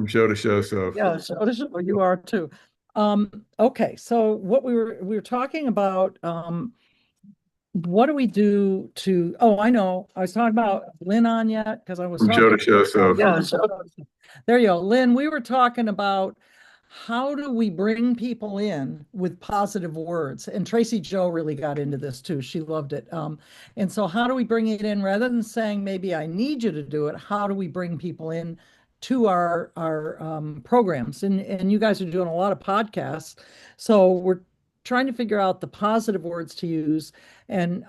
from show to show. So Yeah, so you are too. Okay, so what we were talking about, what do we do to, oh, I know. I was talking about Lynn on yet because I was from show talking. to show. So Yeah, there you go. Lynn, we were talking about how do we bring people in with positive words? And Tracy Joe really got into this too. She loved it. And so how do we bring it in rather than saying maybe I need you to do it? How do we bring people in to our programs? And you guys are doing a lot of podcasts, so we're trying to figure out the positive words to use. And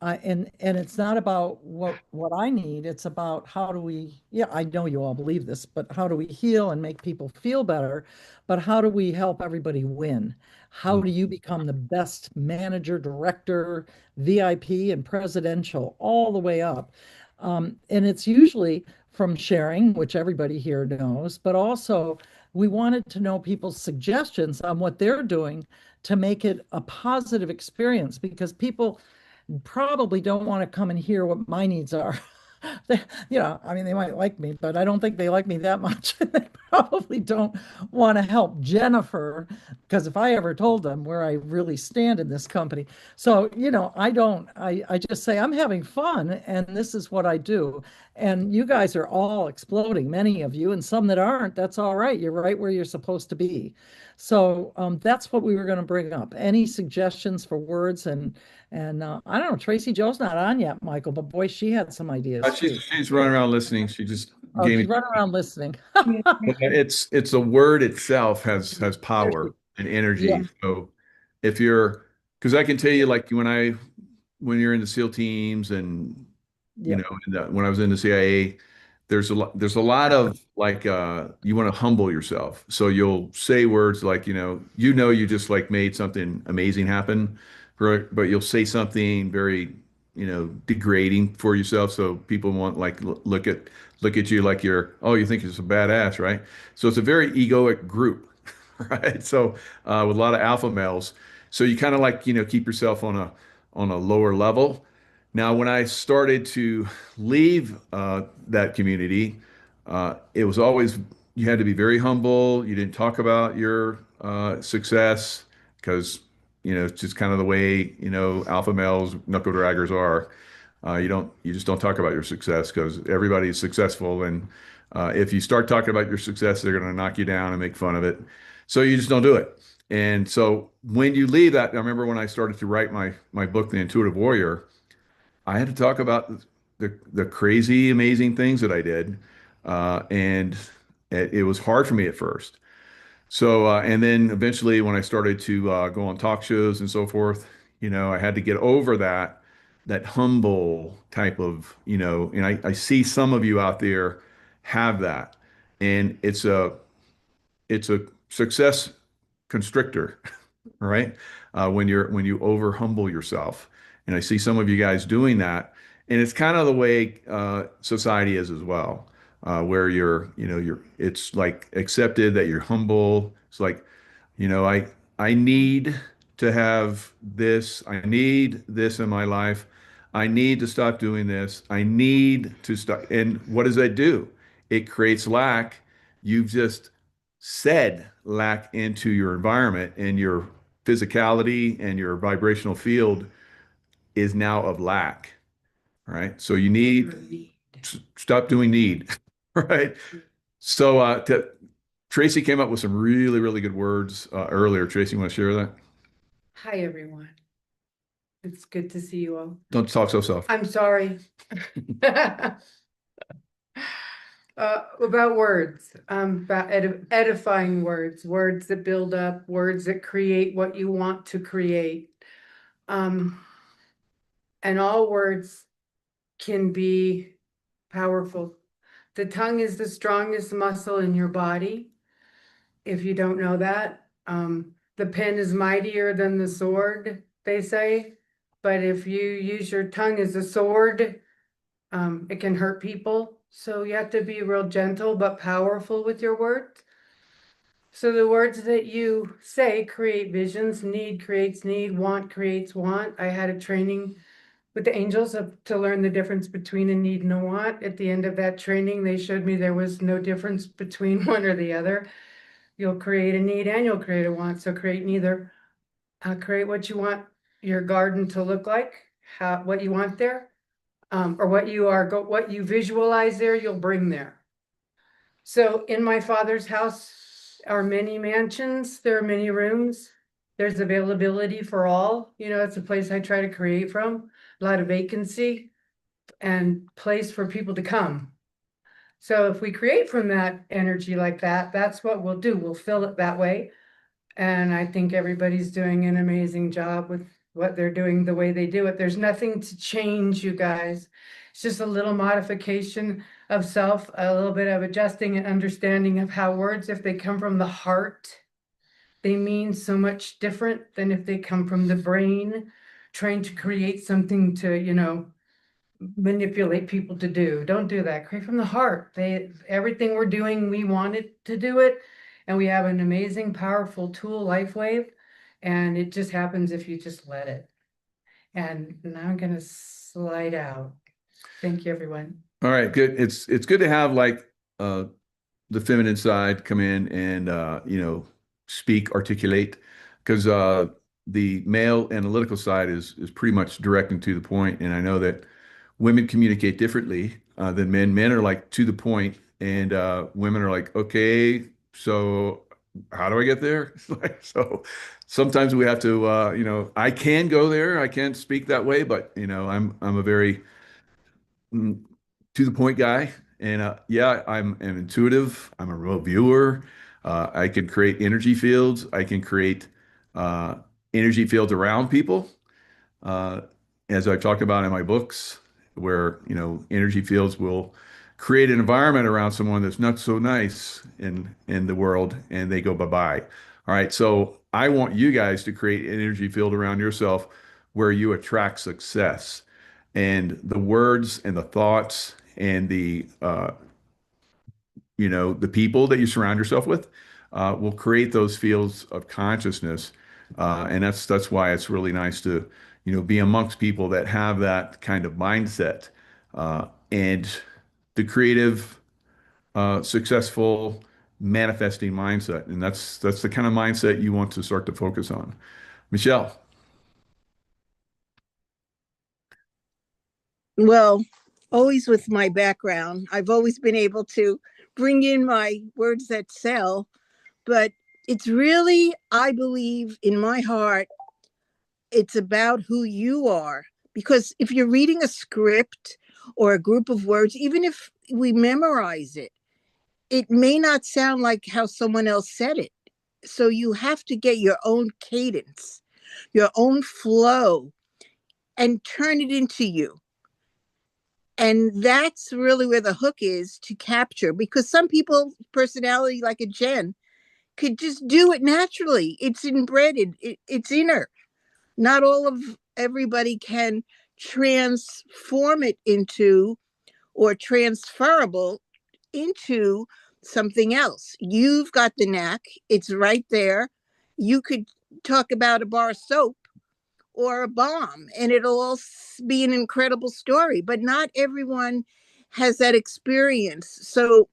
it's not about what I need. It's about how do we, yeah, I know you all believe this, but how do we heal and make people feel better? But how do we help everybody win? How do you become the best manager, director, VIP, and presidential all the way up? And it's usually from sharing, which everybody here knows, but also we wanted to know people's suggestions on what they're doing to make it a positive experience because people probably don't want to come and hear what my needs are. They, I mean, they might like me, but I don't think they like me that much. They probably don't want to help Jennifer because if I ever told them where I really stand in this company. So, I don't, I just say I'm having fun and this is what I do. And you guys are all exploding, many of you, and some that aren't, that's all right. You're right where you're supposed to be. So that's what we were going to bring up. Any suggestions for words and I don't know, Tracy Joe's not on yet, Michael, but boy, she had some ideas she's too. she's running around listening. She just Oh, gave she's me. running around listening. It's a word itself has There power she, and yeah, energy. So if you're, because I can tell you, like when you're in the SEAL teams and yeah, when I was in the CIA, there's a lot of like you want to humble yourself. So you'll say words like, you just like made something amazing happen, right? But you'll say something very, degrading for yourself. So people won't like look at you like you think you're a badass, right? So it's a very egoic group, right? So with a lot of alpha males. So you kind of like, keep yourself on a lower level. Now, when I started to leave that community, it was always you had to be very humble. You didn't talk about your success because it's just kind of the way alpha males, knuckle draggers are. You just don't talk about your success because everybody's successful, and if you start talking about your success, they're going to knock you down and make fun of it. So you just don't do it. And so when you leave that, I remember when I started to write my book, The Intuitive Warrior. I had to talk about the crazy, amazing things that I did, and it was hard for me at first. So, and then eventually, when I started to go on talk shows and so forth, I had to get over that humble type of, and I see some of you out there have that, and it's a success constrictor, right? When you over humble yourself, and I see some of you guys doing that, and it's kind of the way society is as well, where it's like accepted that you're humble. It's like, I need to have this. I need this in my life. I need to stop doing this. I need to stop. And what does that do? It creates lack. You've just said lack into your environment, and your physicality and your vibrational field is now of lack, right? So you need stop doing need, right? So Tracy came up with some really, really good words earlier. Tracy, you want to share that? Hi, everyone. It's good to see you all. Don't talk so soft. I'm sorry. About words, about edifying words, words that build up, words that create what you want to create. Um, and all words can be powerful. The tongue is the strongest muscle in your body. If you don't know that, the pen is mightier than the sword, they say. But if you use your tongue as a sword, it can hurt people. So you have to be real gentle but powerful with your words. So the words that you say create visions. Need creates need. Want creates want. I had a training with the angels to learn the difference between a need and a want. At the end of that training, they showed me there was no difference between one or the other. You'll create a need and you'll create a want. So create neither. Create what you want your garden to look like, what you want there, or what you visualize there, you'll bring there. So in my father's house are many mansions. There are many rooms. There's availability for all. It's a place I try to create from. A lot of vacancy and place for people to come. So if we create from that energy like that, that's what we'll do. We'll fill it that way. And I think everybody's doing an amazing job with what they're doing, the way they do it. There's nothing to change, you guys. It's just a little modification of self, a little bit of adjusting and understanding of how words, if they come from the heart, they mean so much different than if they come from the brain, trying to create something to, manipulate people to do. Don't do that. Create from the heart. Everything we're doing, we want it to do it. And we have an amazing, powerful tool, LifeWave. And it just happens if you just let it. And now I'm going to slide out. Thank you, everyone. All right, good. It's good to have like the feminine side come in and speak, articulate, because the male analytical side is pretty much direct and to the point. And I know that women communicate differently than men. Men are like to the point, and women are like, okay, so how do I get there? Like, so sometimes we have to, I can go there, I can speak that way, but I'm a very mm, to the point guy. And yeah, I'm an intuitive. I'm a remote viewer. I can create energy fields. I can create uh, energy fields around people, uh, as I've talked about in my books, where energy fields will create an environment around someone that's not so nice in the world, and they go bye-bye. All right, so I want you guys to create an energy field around yourself where you attract success, and the words and the thoughts and the people that you surround yourself with will create those fields of consciousness, and that's why it's really nice to be amongst people that have that kind of mindset, and the creative, successful, manifesting mindset, and that's the kind of mindset you want to start to focus on. Michelle. Well, always with my background, I've always been able to bring in my words that sell, but it's really, I believe in my heart, it's about who you are. Because if you're reading a script or a group of words, even if we memorize it, it may not sound like how someone else said it. So you have to get your own cadence, your own flow, and turn it into you. And that's really where the hook is to capture, because some people's personality, like a Jen, could just do it naturally. It's inbred, it's inner. Not all of everybody can transform it into or transferable into something else. You've got the knack, it's right there. You could talk about a bar of soap or a bomb and it'll all be an incredible story, but not everyone has that experience. So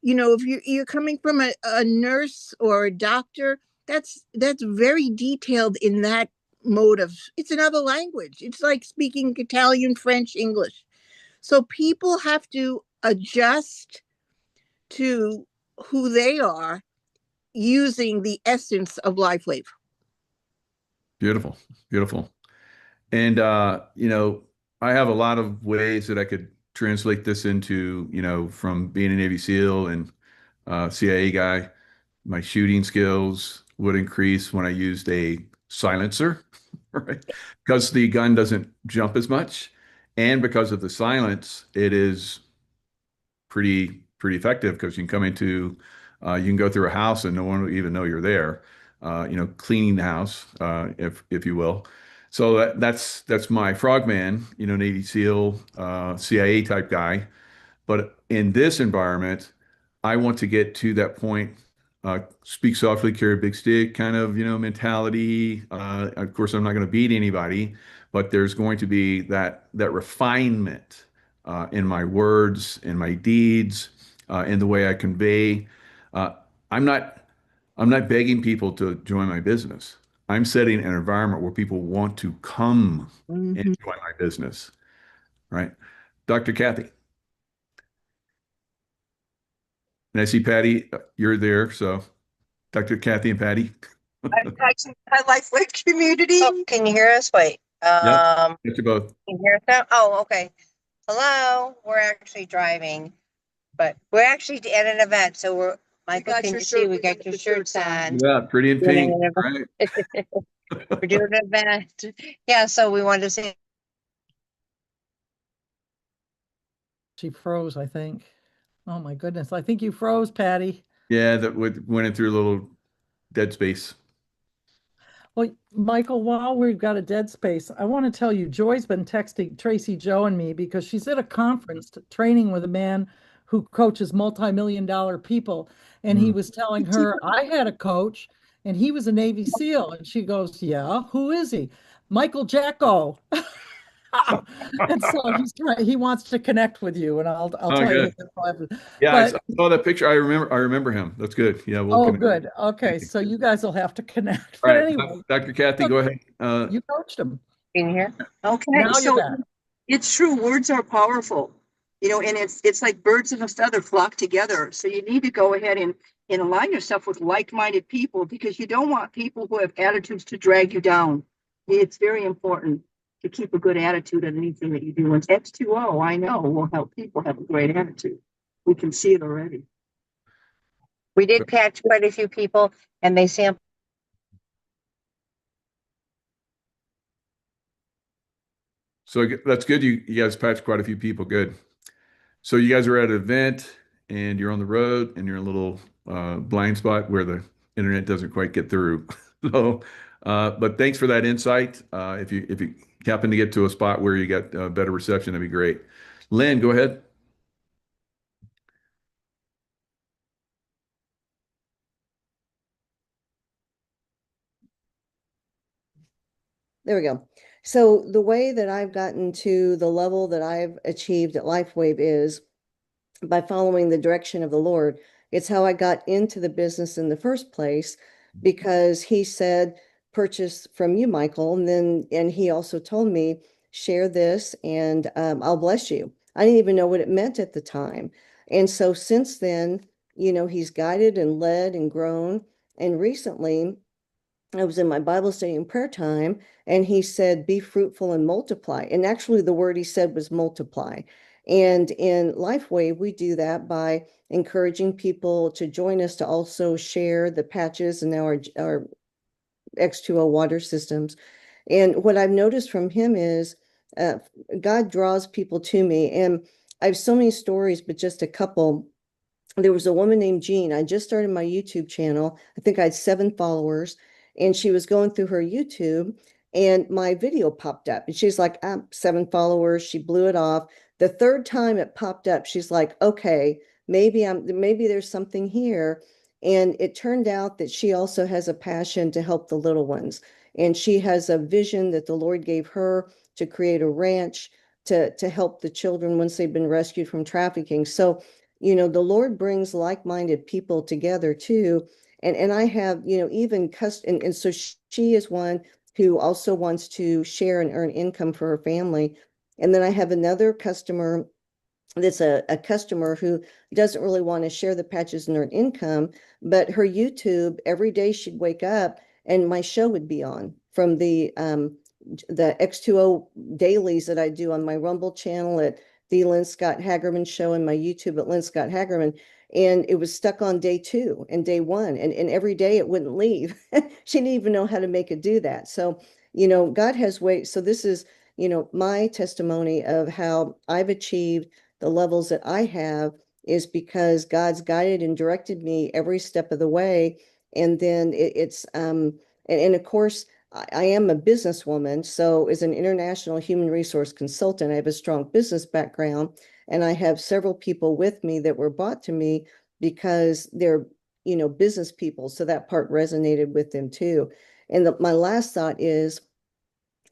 if you're coming from a nurse or a doctor, that's very detailed in that mode of, it's another language. It's like speaking Italian, French, English. So people have to adjust to who they are using the essence of LifeWave. Beautiful, beautiful. And I have a lot of ways that I could translate this into, from being a Navy SEAL and CIA guy. My shooting skills would increase when I used a silencer, right? Because the gun doesn't jump as much, and because of the silence, it is pretty effective because you can come into you can go through a house and no one will even know you're there. Cleaning the house, if you will. So that's my frogman, Navy SEAL, CIA type guy. But in this environment, I want to get to that point, speak softly, carry a big stick kind of, mentality. Of course, I'm not going to beat anybody, but there's going to be that refinement in my words, in my deeds, in the way I convey. Uh, I'm not I'm not begging people to join my business. I'm setting an environment where people want to come and Mhm. join my business, right? Dr. Kathy, and I see Patty, you're there. So Dr. Kathy and Patty. Hi, Lifeway community. Oh, can you hear us? Wait. Yep. Get you both. Can you hear us now? Oh, okay. Hello. We're actually driving, but we're actually at an event. So Michael, can you see we got your shirts on? Yeah, pretty in Doing pink. an Right. event. We're doing an event. Yeah. So we wanted to say She froze, I think. Oh my goodness. I think you froze, Patty. Yeah, that went in through a little dead space. Well, Michael, while we've got a dead space, I want to tell you, Joy's been texting Tracy Joe and me because she's at a conference training with a man who coaches multi-million-dollar people. And he Mm. was telling her, I had a coach and he was a Navy SEAL. And she goes, yeah, who is he? Michael Jacko. And so he wants to connect with you, and I'll Oh, tell you good. his info after. Yeah, I But saw that picture. I remember him. That's good. Yeah, we'll oh, connect. good. Okay, Thank you. so you guys will have to connect. All But right, anyway, Dr. Kathy, so go ahead. you coached him. can you hear? Now Okay, you're so back. it's true, words are powerful, and it's like birds of a feather flock together. So you need to go ahead and align yourself with like-minded people because you don't want people who have attitudes to drag you down. It's very important to keep a good attitude on anything that you do. And X2O, I know, will help people have a great attitude. We can see it already. We did catch quite a few people, and they sampled. So that's good. You guys patched quite a few people. Good. So you guys are at an event and you're on the road and you're in a little blind spot where the internet doesn't quite get through. So, but thanks for that insight. If you happen to get to a spot where you got better reception, that'd be great. Lynn, go ahead. There we go. So the way that I've gotten to the level that I've achieved at LifeWave is by following the direction of the Lord. It's how I got into the business in the first place because he said, purchase from you, Michael. And he also told me, share this and I'll bless you. I didn't even know what it meant at the time. And so since then, he's guided and led and grown. And recently, I was in my Bible study and prayer time, and he said, be fruitful and multiply. And actually, the word he said was multiply. And in Lifeway, we do that by encouraging people to join us to also share the patches and our X2O water systems. And what I've noticed from him is uh, God draws people to me. And I have so many stories, but just a couple. There was a woman named Jean. I just started my YouTube channel. I think I had 7 followers, and she was going through her YouTube, and my video popped up. And she's like, 7 followers. She blew it off. The third time it popped up, she's like, okay, maybe there's something here. And it turned out that she also has a passion to help the little ones. And she has a vision that the Lord gave her to create a ranch to help the children once they've been rescued from trafficking. So the Lord brings like-minded people together too. And I have, even and so she is one who also wants to share and earn income for her family. And then I have another customer that's a customer who doesn't really want to share the patches and earn income, but her YouTube, every day she'd wake up and my show would be on from the X2O dailies that I do on my Rumble channel at the Lynn Scott Hagerman show and my YouTube at Lynn Scott Hagerman. And it was stuck on day 2 and day 1. And every day it wouldn't leave. She didn't even know how to make it do that. So, God has ways. So this is, my testimony of how I've achieved the levels that I have is because God's guided and directed me every step of the way. And then and of course, I am a businesswoman. So as an international human resource consultant, I have a strong business background, and I have several people with me that were brought to me because they're, business people. So that part resonated with them too. And my last thought is,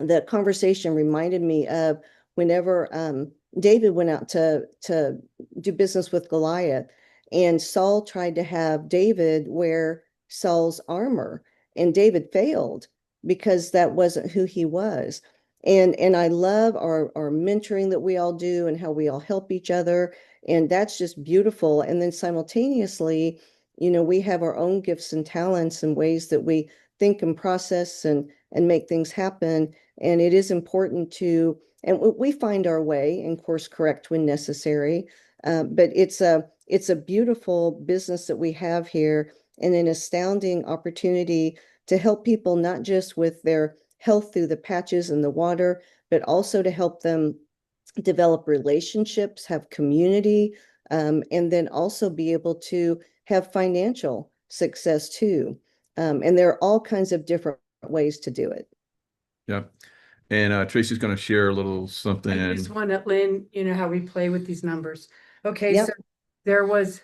the conversation reminded me of whenever David went out to do business with Goliath, and Saul tried to have David wear Saul's armor, and David failed because that wasn't who he was. And I love our mentoring that we all do and how we all help each other. And that's just beautiful. And then simultaneously, we have our own gifts and talents and ways that we think and process and make things happen. And it is important to, and we find our way and course correct when necessary. But it's a beautiful business that we have here, and an astounding opportunity to help people not just with their health through the patches and the water, but also to help them develop relationships, have community, and then also be able to have financial success too. And there are all kinds of different ways to do it. Yeah. And Tracy's going to share a little I something. just want to, Lynn, you know how we play with these numbers. Okay, Yep. so there was,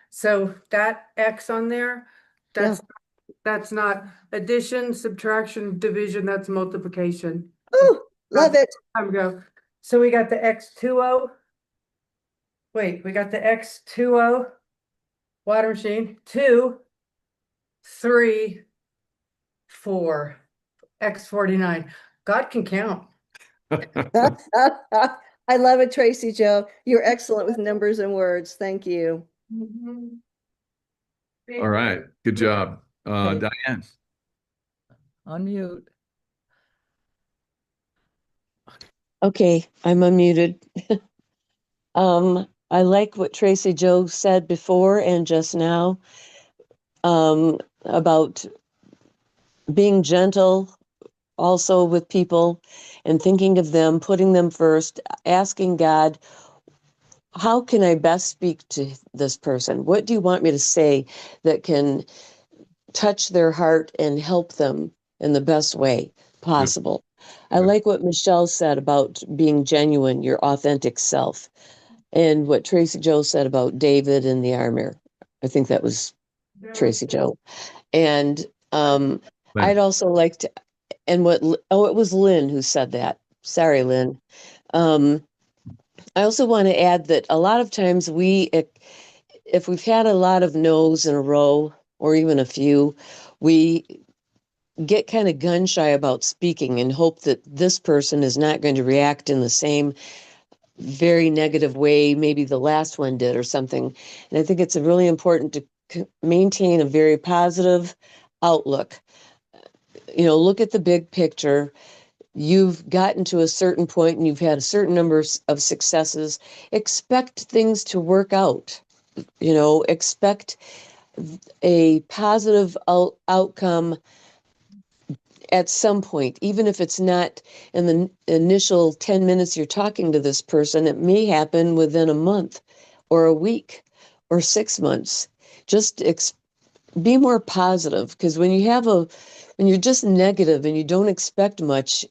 so that X on there, Yeah. that's not addition, subtraction, division, that's multiplication. Oh, love it. Time ago. So we got the X20. Wait, we got the X20 water machine. 2, 3, 4. X49. God can count. I love it, Tracy Joe. You're excellent with numbers and words. Thank you. All right. Good job. Okay. Diane. Unmute. Okay, I'm unmuted. I like what Tracy Joe said before and just now, about being gentle also with people and thinking of them, putting them first, asking God, how can I best speak to this person? What do you want me to say that can touch their heart and help them in the best way possible? I Good. like what Michelle said about being genuine, your authentic self, and what Tracy Joe said about David and the armor. I think that was Tracy Joe. And Lynn. I'd also like to, and it was Lynn who said that. Sorry, Lynn. I also want to add that a lot of times if we've had a lot of no's in a row, or even a few, we get kind of gun shy about speaking and hope that this person is not going to react in the same very negative way maybe the last one did or something. And I think it's really important to maintain a very positive outlook. Look at the big picture. You've gotten to a certain point and you've had a certain number of successes. Expect things to work out. Expect a positive outcome at some point, even if it's not in the initial 10 minutes you're talking to this person. It may happen within a month or a week or 6 months. Just be more positive, because when you're just negative and you don't expect much,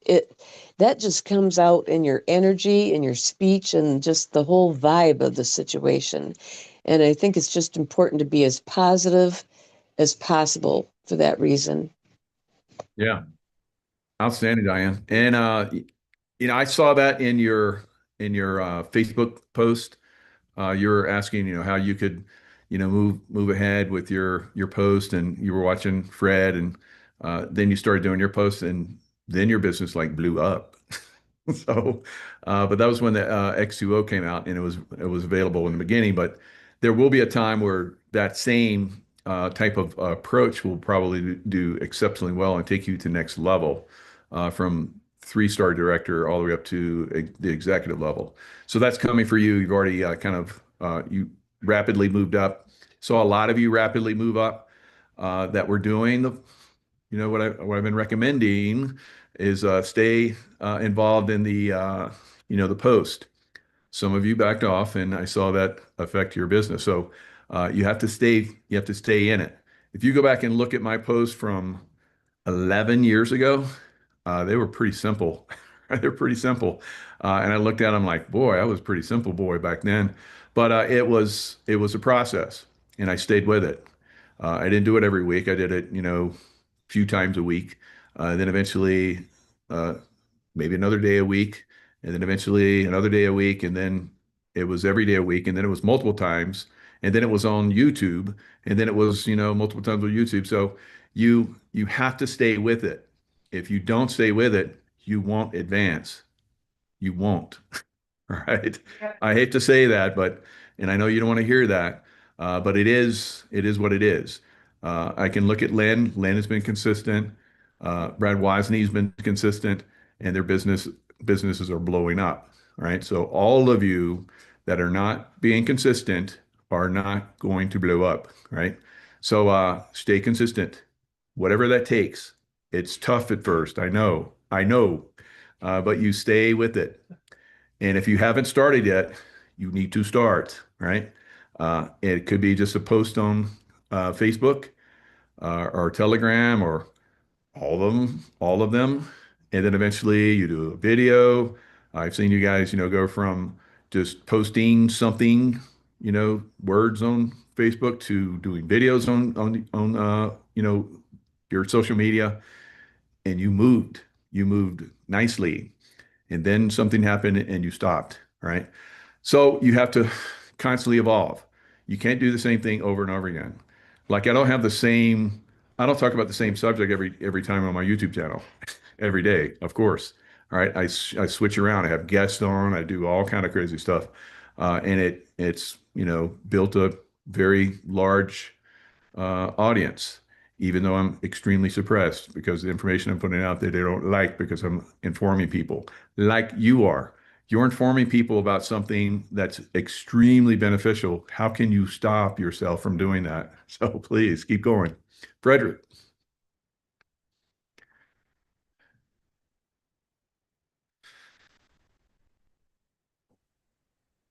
that just comes out in your energy and your speech and just the whole vibe of the situation. And I think it's just important to be as positive as possible for that reason. Yeah. Outstanding, Diane. And I saw that in your Facebook post. You were asking, how you could, move ahead with your post, and you were watching Fred, and then you started doing your post, and then your business like blew up. So, but that was when the X2O came out, and it was available in the beginning. But there will be a time where that same type of approach will probably do exceptionally well and take you to the next level, from 3-star director all the way up to the executive level. So that's coming for you. You've already you rapidly moved up. Saw a lot of you rapidly move up, that we're doing what I've been recommending is stay involved in the post. Some of you backed off, and I saw that affect your business. So you have to stay in it. If you go back and look at my post from 11 years ago, they were pretty simple. They're pretty simple. And I looked at them like, boy, I was a pretty simple boy back then. But it was a process, and I stayed with it. I didn't do it every week. I did it, a few times a week. Then eventually, maybe another day a week, and then eventually another day a week, and then it was every day a week, and then it was multiple times, and then it was on YouTube, and then it was, multiple times on YouTube. So you have to stay with it. If you don't stay with it, you won't advance. You won't. Right? Yeah. I hate to say that, and I know you don't want to hear that, but it is what it is. I can look at Lynn. Lynn has been consistent. Brad Wisney's been consistent, and their businesses are blowing up. Right? So all of you that are not being consistent are not going to blow up. Right? So stay consistent, whatever that takes. It's tough at first. I know, but you stay with it. And if you haven't started yet, you need to start, right? It could be just a post on Facebook or Telegram or all of them. And then eventually you do a video. I've seen you guys, go from just posting something, words on Facebook to doing videos on your social media, and you moved nicely, and then something happened and you stopped, right? So you have to constantly evolve. You can't do the same thing over and over again. Like I don't talk about the same subject every time on my YouTube channel, every day, of course. All right, I switch around. I have guests on. I do all kind of crazy stuff, and it's built a very large audience, even though I'm extremely suppressed because the information I'm putting out there they don't like because I'm informing people like you are. You're informing people about something that's extremely beneficial. How can you stop yourself from doing that? So please keep going. Frederick.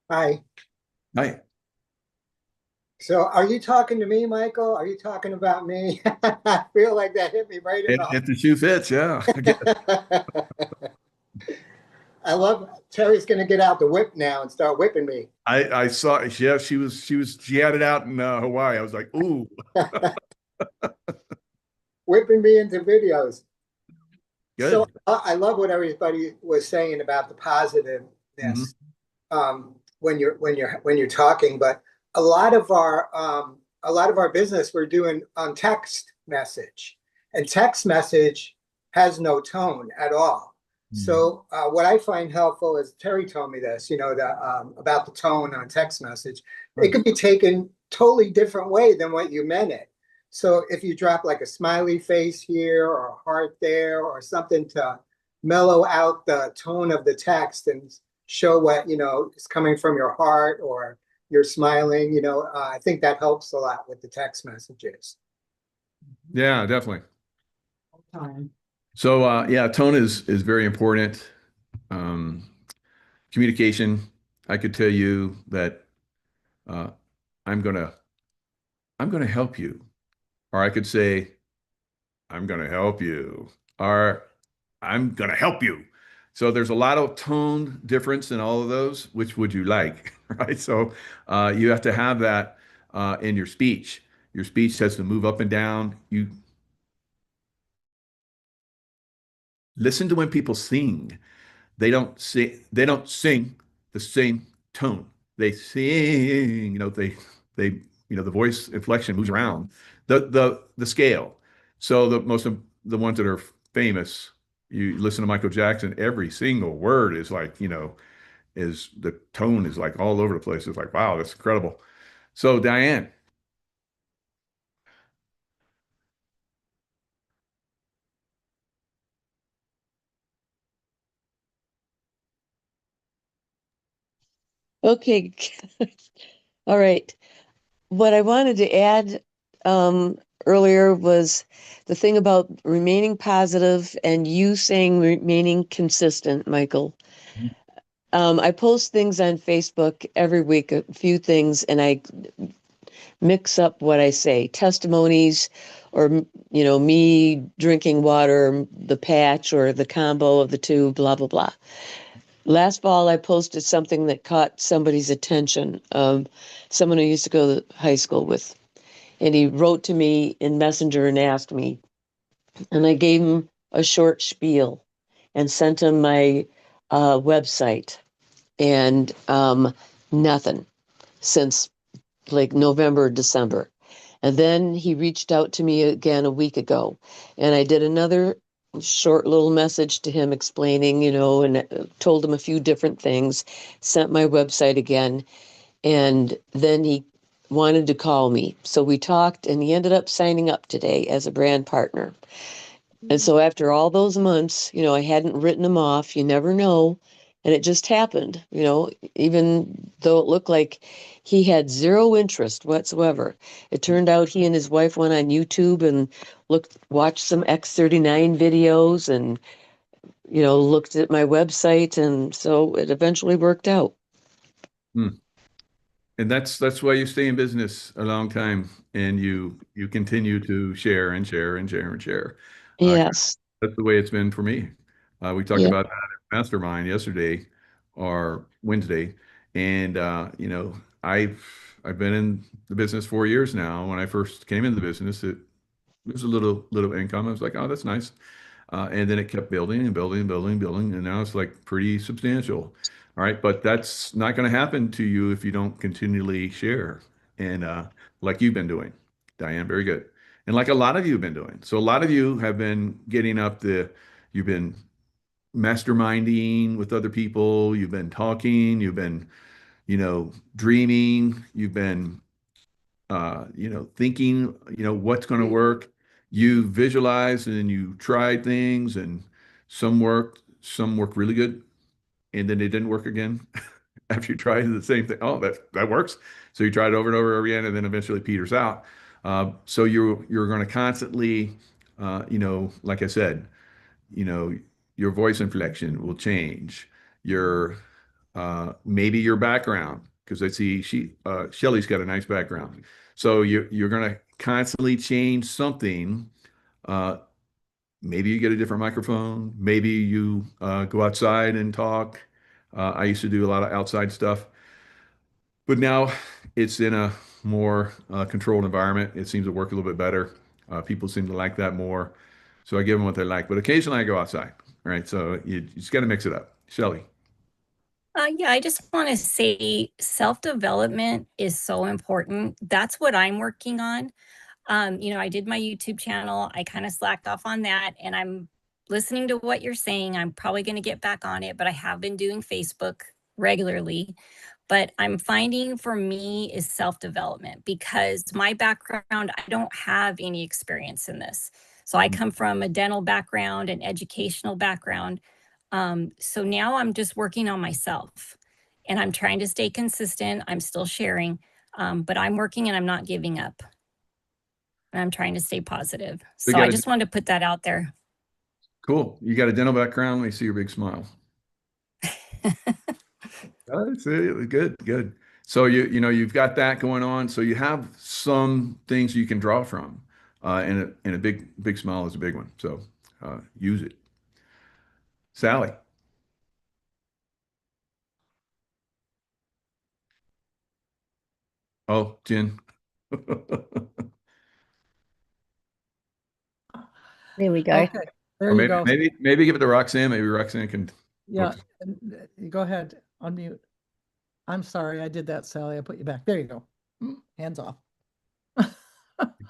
Hi. Hi. So are you talking to me, Michael? Are you talking about me? I feel like that hit me right in If the shoe fits, yeah. the I love Terry's gonna get out the whip now and start whipping me. I saw, yeah, she had it out in Hawaii. I was like, ooh. Whipping me into videos. Good. So I love what everybody was saying about the positiveness when you're talking, but a lot of our business we're doing on text message, and text message has no tone at all. So what I find helpful is Terry told me this, about the tone on text message. It could be taken totally different way than what you meant it. So if you drop like a smiley face here or a heart there or something to mellow out the tone of the text and show what, is coming from your heart or you're smiling, I think that helps a lot with the text messages. Yeah, definitely. Time. So yeah, tone is very important. Communication. I could tell you that uh, I'm gonna help you, or I could say I'm gonna help you, or I'm gonna help you. So there's a lot of tone difference in all of those. Which would you like, right? So you have to have that in your speech. Your speech has to move up and down. You listen to when people sing. They don't sing the same tone. They sing, the voice inflection moves around the scale. So the ones that are famous, you listen to Michael Jackson, every single word is like, is the tone is like all over the place. It's like, wow, that's incredible. So Diane. Okay. All right. What I wanted to add earlier was the thing about remaining positive and you saying remaining consistent, Michael. I post things on Facebook every week, a few things, and I mix up what I say, testimonies or, me drinking water, the patch or the combo of the two, blah, blah, blah. Last fall, I posted something that caught somebody's attention. Someone who used to go to high school with, and he wrote to me in Messenger and asked me, and I gave him a short spiel. and sent him my website, and nothing since like November, December. And then he reached out to me again a week ago, and I did another short little message to him explaining, and told him a few different things, sent my website again, and then he wanted to call me. So we talked, and he ended up signing up today as a brand partner. And so after all those months, I hadn't written him off. You never know. And it just happened, even though it looked like he had zero interest whatsoever. It turned out he and his wife went on YouTube and watched some X39 videos and, looked at my website. And so it eventually worked out. Hmm. And that's why you stay in business a long time and you continue to share and share and share and share. Yes. That's the way it's been for me. We talked Yeah. about that at Mastermind yesterday or Wednesday, and I've been in the business 4 years now. When I first came into the business, it was a little income. I was like, oh, that's nice. And then it kept building and building and building and building, and now it's like pretty substantial. All right, but that's not going to happen to you if you don't continually share. And like you've been doing, Diane, very good. And like a lot of you have been doing. So a lot of you have been you've been masterminding with other people, you've been talking, you've been, dreaming, you've been thinking, what's going to work. You visualized and you tried things and some worked really good and then they didn't work again after you tried the same thing. Oh, that works. So you try it over and over again and then eventually peters out. So you're going to constantly, like I said, you know, your voice inflection will change. Your maybe your background, because I see Shelly's got a nice background. So you're gonna constantly change something. Uh, maybe you get a different microphone. Maybe you go outside and talk. I used to do a lot of outside stuff, but now it's in a more controlled environment. It seems to work a little bit better. People seem to like that more. So I give them what they like. But occasionally I go outside, right? So you just got to mix it up. Shelly. Yeah, I just want to say self-development is so important. That's what I'm working on. I did my YouTube channel. I kind of slacked off on that and I'm listening to what you're saying. I'm probably going to get back on it, but I have been doing Facebook regularly. But I'm finding for me is self-development because my background, I don't have any experience in this. So I come from a dental background, an educational background. So now I'm just working on myself and I'm trying to stay consistent. I'm still sharing, but I'm working and I'm not giving up. And I'm trying to stay positive. So I just wanted to put that out there. Cool. You got a dental background. Let me see your big smile. That's it. Good, good. So you've got that going on. So you have some things you can draw from, and a big smile is a big one. So use it. Sally. Oh, Jen. There we go. Okay, there Or you maybe go. maybe give it to Roxanne. Maybe Roxanne can. Yeah, go ahead, unmute. I'm sorry, I did that, Sally. I put you back. There you go. Hands off.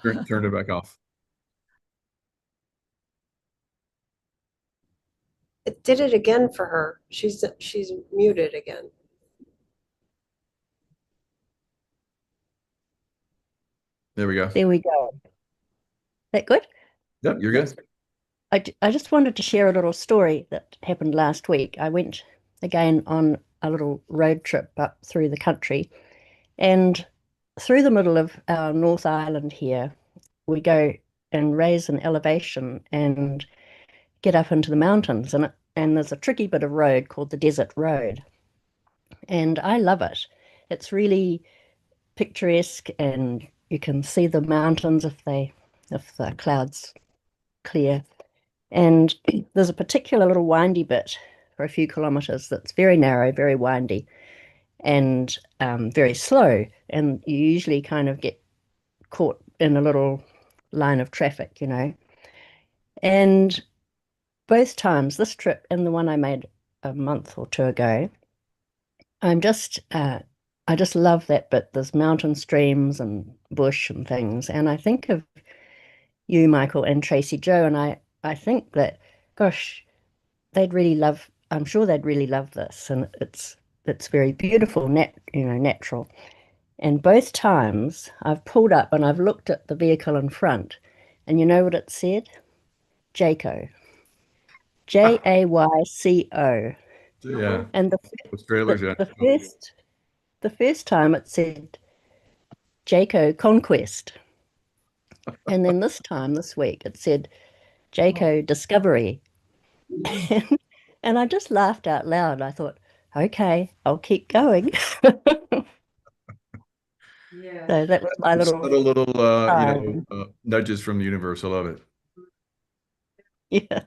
Turn it back off. It did it again for her. She's muted again. There we go. There we go. That good? Yep, you're good. I just wanted to share a little story that happened last week. I went again on a little road trip up through the country, and through the middle of our North Island here, we go and raise an elevation and get up into the mountains, and there's a tricky bit of road called the Desert Road, and I love it. It's really picturesque, and you can see the mountains if the clouds clear. And there's a particular little windy bit for a few kilometers that's very narrow, very windy, and very slow. And you usually kind of get caught in a little line of traffic, And both times, this trip and the one I made a month or two ago, I'm just I just love that bit. There's mountain streams and bush and things. And I think of you, Michael, and Tracy Joe, and I think that, gosh, they'd really love, I'm sure they'd really love this. And it's very beautiful, natural. And both times I've pulled up and I've looked at the vehicle in front, and you know what it said? Jayco. Jayco. Yeah. And Those trailers, yeah. the first time it said Jayco Conquest. And then this week, it said Jayco Discovery. And I just laughed out loud. I thought, okay, I'll keep going. Yeah. So that was my Subtle little, sign. nudges from the universe. I love it. Yeah.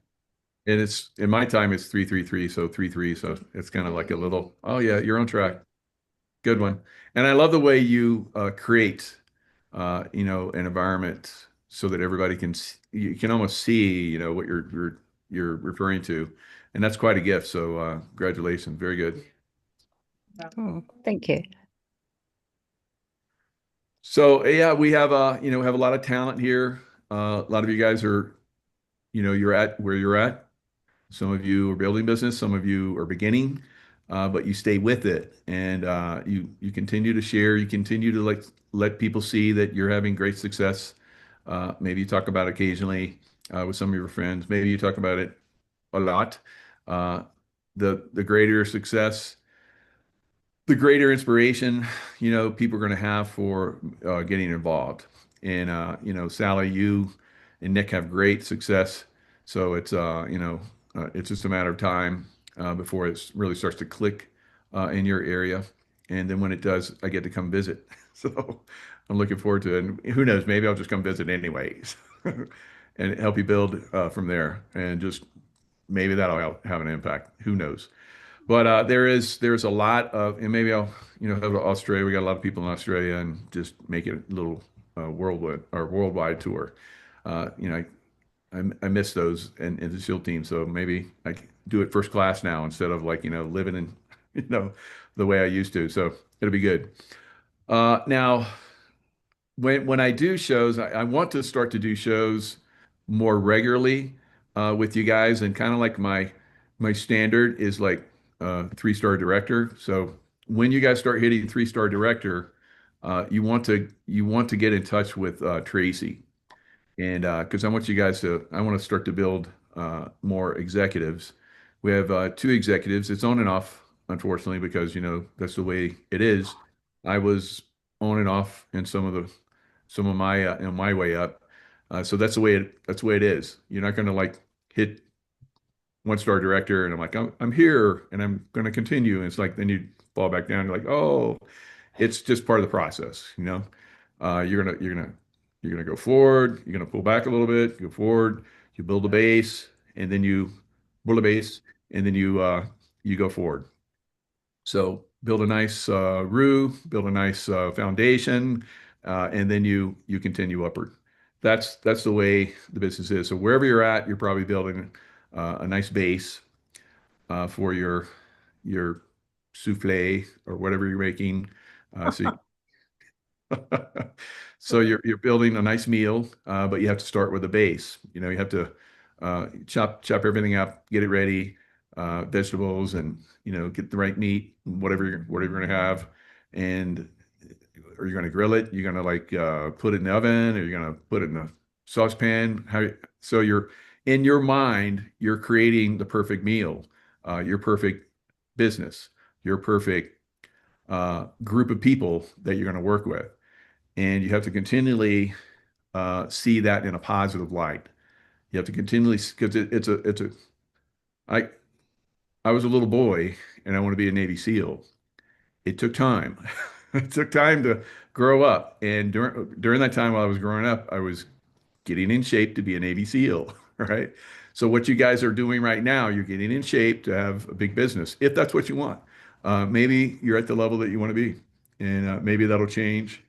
And it's in my time, it's 333, so 33. So it's kind of like a little, oh yeah, you're on track. Good one. And I love the way you create, an environment so that everybody you can almost see, what you're referring to, and that's quite a gift. So congratulations, very good. Oh, thank you. So yeah, we have have a lot of talent here. A lot of you guys are, you're at where you're at. Some of you are building business, some of you are beginning, but you stay with it, and you continue to share. You continue to let people see that you're having great success. Maybe you talk about it occasionally with some of your friends. Maybe you talk about it a lot. Uh, the greater your success, the greater inspiration, people are going to have for getting involved. And Sally, you and Nick have great success. So it's just a matter of time before it really starts to click in your area. And then when it does, I get to come visit. So I'm looking forward to it. And who knows, maybe I'll just come visit anyways and help you build from there. And just maybe that'll have an impact. Who knows? But there's a lot of, and maybe I'll go to Australia. We got a lot of people in Australia, and just make it a little worldwide tour. I miss those and the SEAL team, so maybe I can do it first class now instead of living in the way I used to. So it'll be good. Now when I do shows, I want to start to do shows more regularly with you guys, and kind of like my standard is like 3-star director. So when you guys start hitting 3-star director, you want to get in touch with Tracy, and because I want to start to build more executives. We have 2 executives. It's on and off, unfortunately, because that's the way it is. I was on and off in some of my my way up. So that's the way it is. You're not going to hit 1-star director and I'm like, I'm here and I'm going to continue. And it's like, then you fall back down. You're like, oh, it's just part of the process. You're gonna go forward. You're gonna pull back a little bit. Go forward. You build a base, and then you build a base, and then you go forward. So build a nice roof, build a nice foundation, and then you continue upward. That's the way the business is. So wherever you're at, you're probably building a nice base for your souffle or whatever you're making. So so you're building a nice meal, but you have to start with a base. You have to chop everything up, get it ready, vegetables, and get the right meat, whatever you're gonna have, and are you gonna grill it? You're gonna put it in the oven, or you're gonna put it in a saucepan? So you're in your mind, you're creating the perfect meal, your perfect business, your perfect group of people that you're gonna work with. And you have to continually see that in a positive light. You have to continually, because I, I was a little boy and I want to be a Navy SEAL. It took time. It took time to grow up. And during that time while I was growing up, I was getting in shape to be a Navy SEAL, right? So what you guys are doing right now, you're getting in shape to have a big business, if that's what you want. Maybe you're at the level that you want to be, and maybe that'll change.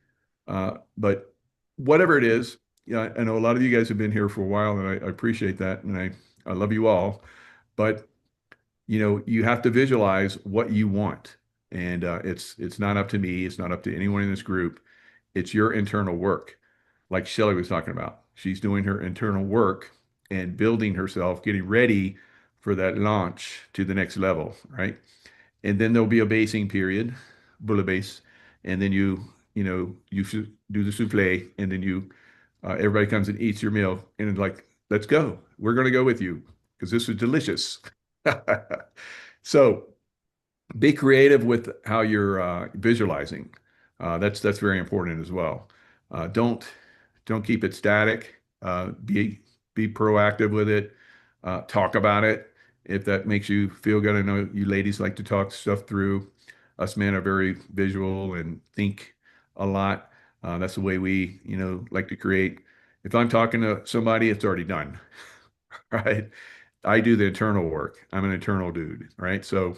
But whatever it is, yeah, I know a lot of you guys have been here for a while, and I appreciate that, and I love you all. But you have to visualize what you want, and it's not up to me. It's not up to anyone in this group. It's your internal work, like Shelley was talking about. She's doing her internal work and building herself, getting ready for that launch to the next level, right? And then there'll be a basing period, bouillabaisse, and then you should do the souffle, and then everybody comes and eats your meal, and it's like, let's go. We're going to go with you because this is delicious. So be creative with how you're visualizing. That's very important as well. Don't keep it static. Be proactive with it. Talk about it if that makes you feel good. I know you ladies like to talk stuff through. Us men are very visual and think a lot. That's the way we, like to create. If I'm talking to somebody, it's already done, right? I do the internal work. I'm an internal dude, right? So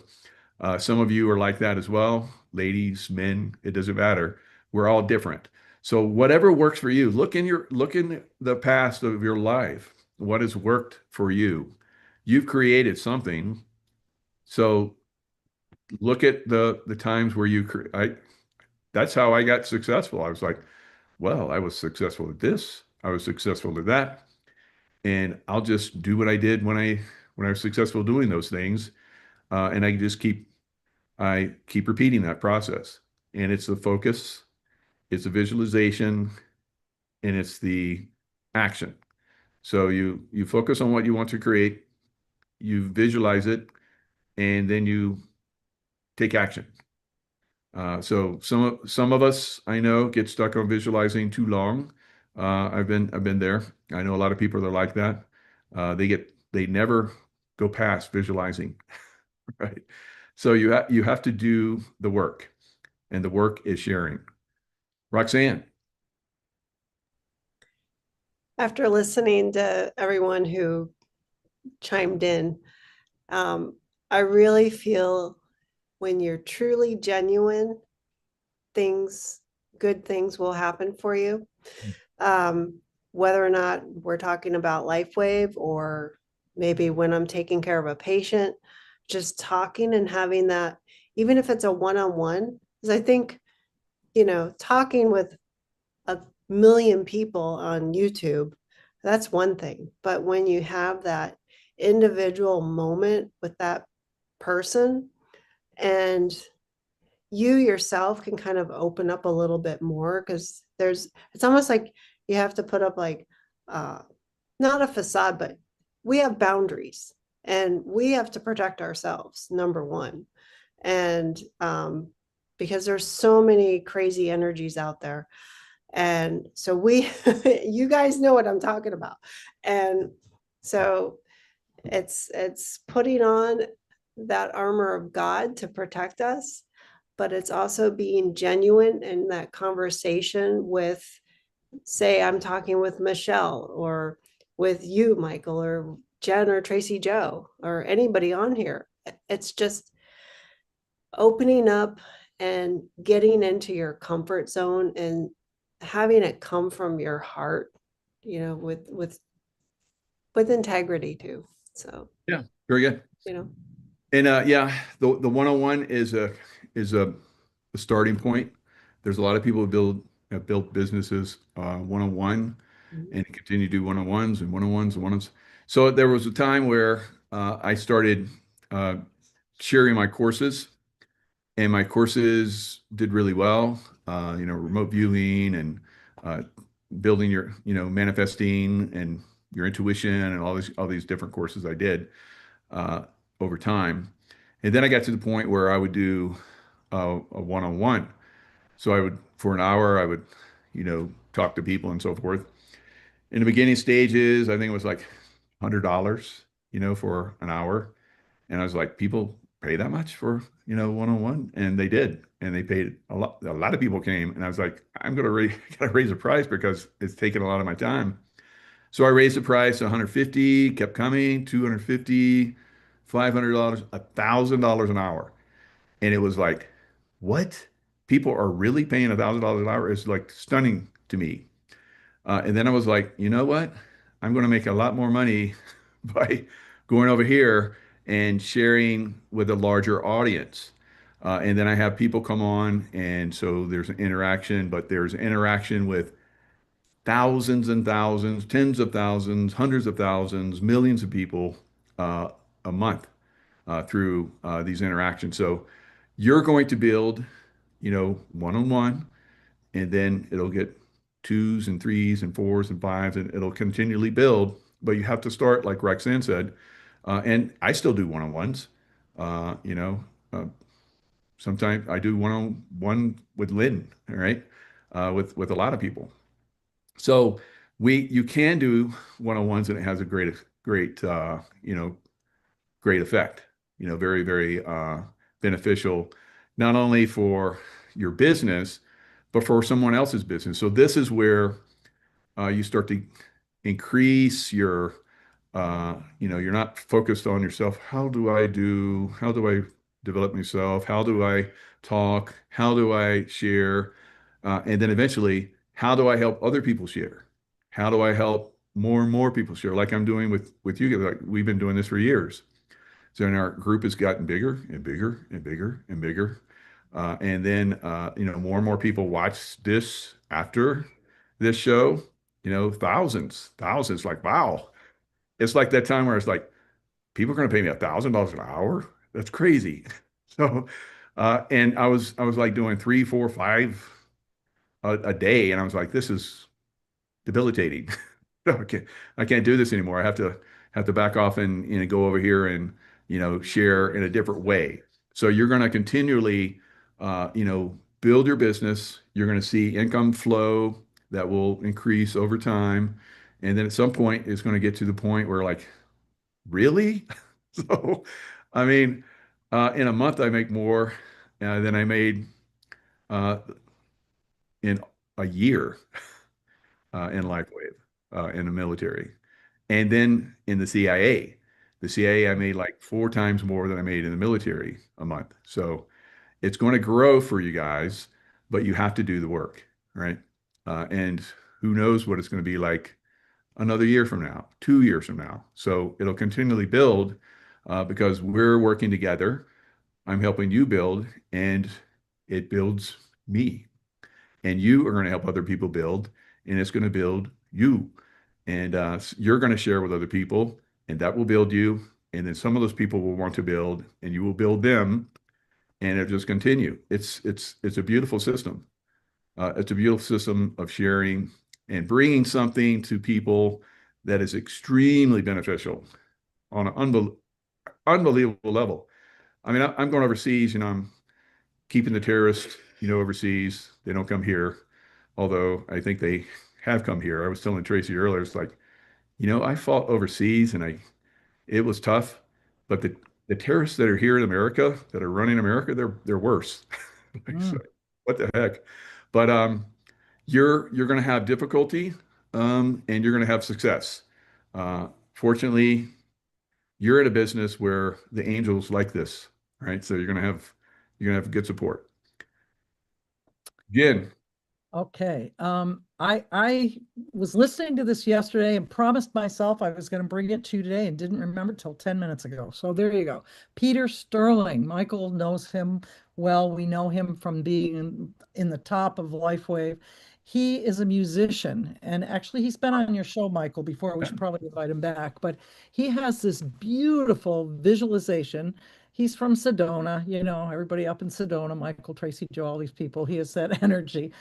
some of you are like that as well, ladies, men, it doesn't matter. We're all different. So whatever works for you, look in the past of your life. What has worked for you? You've created something. So look at the times where that's how I got successful. I was like, well, I was successful at this. I was successful at that. And I'll just do what I did when I was successful doing those things. And I keep repeating that process. And it's the focus, it's the visualization, and it's the action. So you focus on what you want to create, you visualize it, and then you take action. So some of us I know get stuck on visualizing too long. I've been there. I know a lot of people that are like that. They never go past visualizing, right? So you have to do the work, and the work is sharing. Roxanne. After listening to everyone who chimed in, I really feel when you're truly genuine, good things will happen for you. Whether or not we're talking about LifeWave or maybe when I'm taking care of a patient, just talking and having that, even if it's a one-on-one, because I think, talking with a million people on YouTube, that's one thing. But when you have that individual moment with that person and you yourself can kind of open up a little bit more because it's almost like you have to put up like not a facade, but we have boundaries and we have to protect ourselves, number one. And because there's so many crazy energies out there. And so you guys know what I'm talking about. And so it's putting on that armor of God to protect us, but it's also being genuine in that conversation with, say, I'm talking with Michelle or with you, Michael, or Jen or Tracy Joe, or anybody on here. It's just opening up and getting into your comfort zone and having it come from your heart, with integrity too. So Yeah, very good. you know And yeah, the one-on-one is a starting point. There's a lot of people who have built businesses one-on-one and continue to do one-on-ones and one-on-ones and one-ons. So there was a time where I started sharing my courses, and my courses did really well. Remote viewing and uh, building your, manifesting and your intuition and all these different courses I did uh, over time. And then I got to the point where I would do a one-on-one. So for an hour, I would, talk to people and so forth. In the beginning stages, I think it was like $100, for an hour. And I was like, people pay that much for, one-on-one? And they did. And they paid a lot. A lot of people came. And I was like, I'm going to gotta raise the price because it's taken a lot of my time. So I raised the price to 150, kept coming, 250, $500, $1,000 an hour. And it was like, what? People are really paying $1,000 an hour? It's like stunning to me. And then I was like, you know what? I'm going to make a lot more money by going over here and sharing with a larger audience. And then I have people come on, and so there's an interaction, but there's interaction with thousands and thousands, tens of thousands, hundreds of thousands, millions of people uh, a month through these interactions. So you're going to build, one-on-one, and then it'll get twos and threes and fours and fives, and it'll continually build. But you have to start, like Roxanne said, and I still do one-on-ones. Uh, you know, uh, Sometimes I do one-on-one with Lynn, all right, with a lot of people. So you can do one-on-ones, and it has a great effect. Very, very beneficial, not only for your business, but for someone else's business. So this is where you start to increase your, you're not focused on yourself. How do I develop myself? How do I talk? How do I share? And then eventually, how do I help other people share? How do I help more and more people share? Like I'm doing with you. Like we've been doing this for years. So then our group has gotten bigger and bigger and bigger and bigger. And then, more and more people watch this after this show, thousands, like, wow. It's like that time where it's like, people are going to pay me $1,000 an hour. That's crazy. So, and I was like doing three, four, five a day. And I was like, this is debilitating. I can't do this anymore. I have to back off and go over here and share in a different way. So you're going to continually build your business. You're going to see income flow that will increase over time. And then at some point it's going to get to the point where like, really? So I mean, in a month I make more than I made uh, in a year in LifeWave in the military. And then in the CIA, I made like four times more than I made in the military a month. So it's going to grow for you guys, but you have to do the work, right? And who knows what it's going to be like another year from now, 2 years from now. So it'll continually build because we're working together. I'm helping you build, and it builds me. And you are going to help other people build, and it's going to build you. And you're going to share with other people, and that will build you. And then some of those people will want to build, and you will build them, and it'll just continue. It's a beautiful system. It's a beautiful system of sharing and bringing something to people that is extremely beneficial on an unbelievable level. I mean, I'm going overseas, I'm keeping the terrorists, overseas. They don't come here, although I think they have come here. I was telling Tracy earlier, it's like, I fought overseas, and it was tough, but the terrorists that are here in America, that are running America, they're worse. Like, so, what the heck? But you're going to have difficulty, and you're going to have success. Fortunately, you're in a business where the angels like this, right? So you're going to have good support. Again, Okay. I was listening to this yesterday and promised myself I was going to bring it to you today and didn't remember till 10 minutes ago. So there you go. Peter Sterling. Michael knows him well. We know him from being in the top of LifeWave. He is a musician, and actually he's been on your show, Michael, before. We should probably invite him back, but he has this beautiful visualization. He's from Sedona, everybody up in Sedona, Michael, Tracy, Joe, all these people. He has that energy.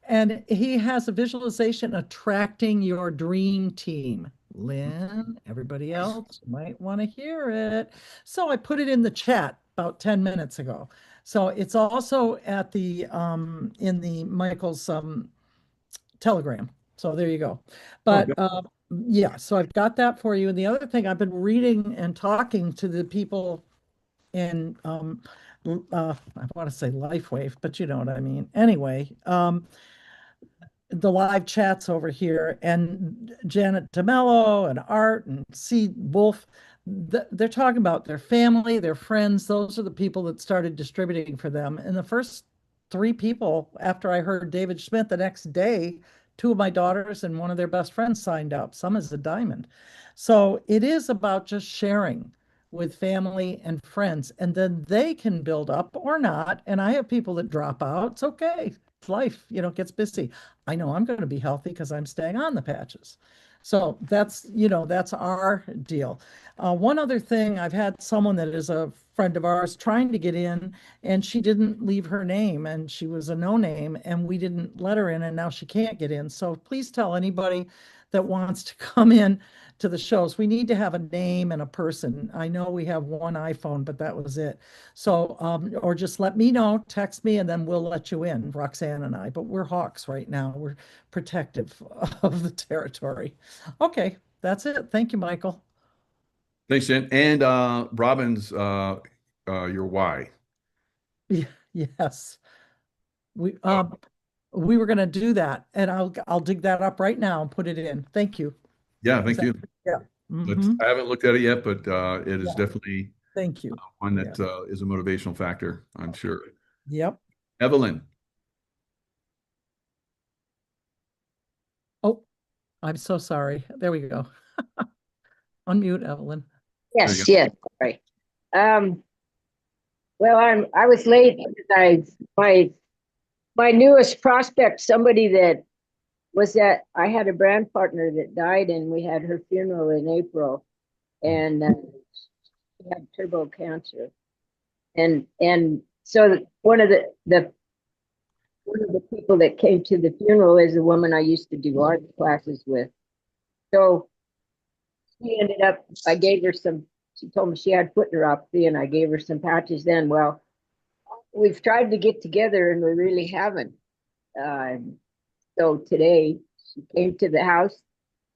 And he has a visualization attracting your dream team. Lynn, everybody else might want to hear it. So I put it in the chat about 10 minutes ago. So it's also at the in the Michael's Telegram. So there you go. But yeah, so I've got that for you. And the other thing, I've been reading and talking to the people in I want to say LifeWave, but you know what I mean. Anyway, the live chats over here, and Janet DeMello and Art and C. Wolf, they're talking about their family, their friends. Those are the people that started distributing for them. And the first three people, after I heard David Schmidt the next day two of my daughters and one of their best friends signed up, some as a diamond. So it is about just sharing with family and friends, and then they can build up or not. And I have people that drop out. It's okay. It's life, it gets busy. I know I'm going to be healthy because I'm staying on the patches. So that's our deal. One other thing, I've had someone that is a friend of ours trying to get in, and she didn't leave her name, and she was a no name, and we didn't let her in, and now she can't get in. So please tell anybody that wants to come in to the shows. We need to have a name and a person. I know we have one iPhone, but that was it. So, or just let me know, text me, and then we'll let you in, Roxanne and I. But we're hawks right now. We're protective of the territory. Okay, that's it. Thank you, Michael. Thanks, Jen. And Robin's your why. Yes. We were going to do that, and I'll dig that up right now and put it in. Thank you. Yeah, thank you. Yeah. But Mhm. I haven't looked at it yet, but it is Yeah. definitely Thank you. one that is a motivational factor, I'm sure. Yep. Evelyn. Oh, I'm so sorry. There we go. Unmute, Evelyn. Yes, yes, sorry. Well, I was late because my newest prospect, somebody that was that I had a brand partner that died, and we had her funeral in April, and she had turbo cancer, and so one of the people that came to the funeral is a woman I used to do art classes with. So she ended up, I gave her some. She told me she had foot neuropathy, and I gave her some patches then. Well, we've tried to get together, and we really haven't. So today she came to the house,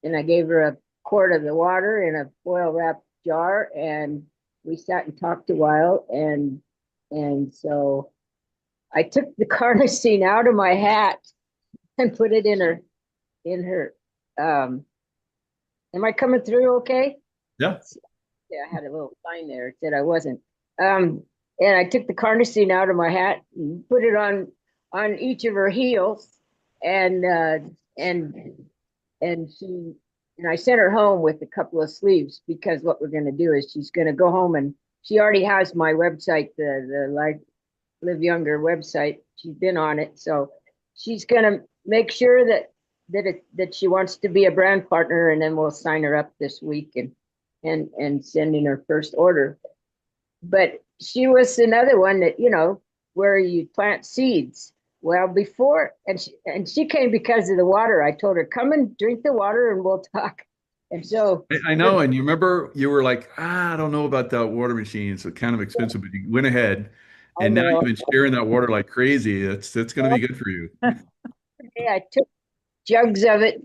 and I gave her a quart of the water in a foil wrapped jar, and we sat and talked a while, and so I took the carnosine out of my hat and put it in her. Am I coming through okay? Yeah. Yeah, I had a little sign there. It said I wasn't. And I took the carnosine out of my hat and put it on each of her heels, and she and I sent her home with a couple of sleeves, because what we're going to do is she's going to go home, and she already has my website, the Live Younger website. She's been on it, so she's going to make sure that she wants to be a brand partner, and then we'll sign her up this week and send in her first order. But she was another one that, where you plant seeds. Well, before, and she came because of the water. I told her, come and drink the water and we'll talk. And so I know. And you remember you were like, I don't know about that water machine. It's kind of expensive, but you went ahead, and now you've been sharing that water like crazy. That's going to be good for you. I took jugs of it,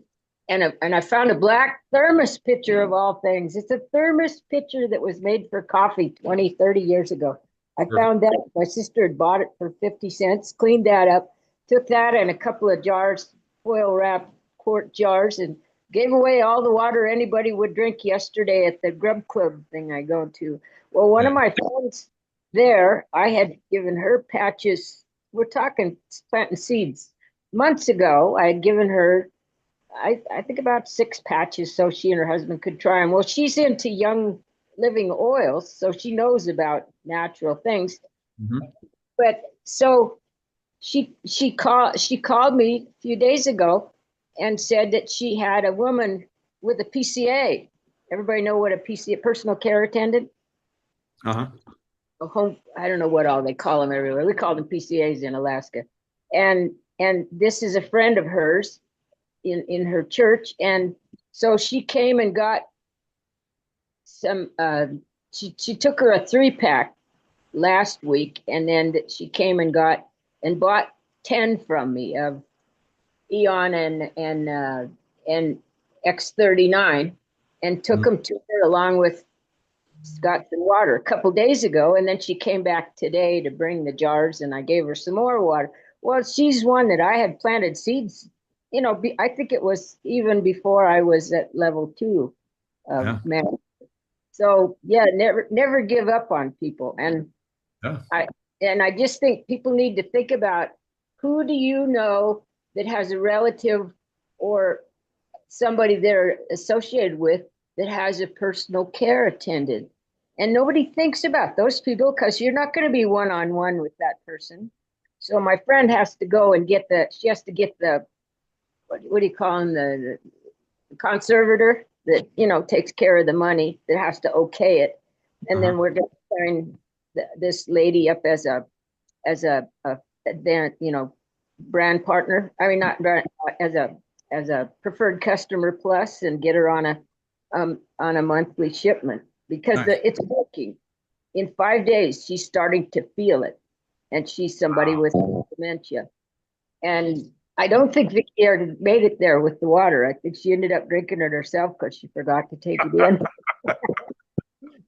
and I found a black thermos pitcher of all things. It's a thermos pitcher that was made for coffee 20, 30 years ago. I found that. My sister had bought it for 50 cents, cleaned that up, took that and a couple of jars, foil wrapped quart jars, and gave away all the water anybody would drink yesterday at the grub club thing I go to. Well, one of my friends there, I had given her patches. We're talking planting seeds. Months ago, I had given her, I think, about 6 patches so she and her husband could try them. Well, she's into young living oils, so she knows about natural things. Mm-hmm. But so she called me a few days ago and said that she had a woman with a PCA. Everybody know what a PCA, personal care attendant? Uh-huh. A home, I don't know what all they call them everywhere. We call them PCAs in Alaska. And this is a friend of hers in her church, and so she came and got some. She took her a 3-pack last week, and then she came and bought 10 from me of Eon and X39, and took them to her along with Scotch and water a couple days ago, and then she came back today to bring the jars, and I gave her some more water. Well, she's one that I had planted seeds. I think it was even before I was at level 2 of man. So yeah, never give up on people. And I just think people need to think about, who do you know that has a relative or somebody they're associated with that has a personal care attendant. And nobody thinks about those people because you're not going to be one-on-one with that person. So my friend has to go and she has to get the, what do you call them, the conservator that, takes care of the money, that has to okay it. And then we're going to sign this lady up as a brand partner. I mean, not brand, as a preferred customer plus, and get her on a monthly shipment because Nice. it's working. In 5 days, she's starting to feel it, and she's somebody with dementia. And I don't think Vicky ever made it there with the water. I think she ended up drinking it herself because she forgot to take it in.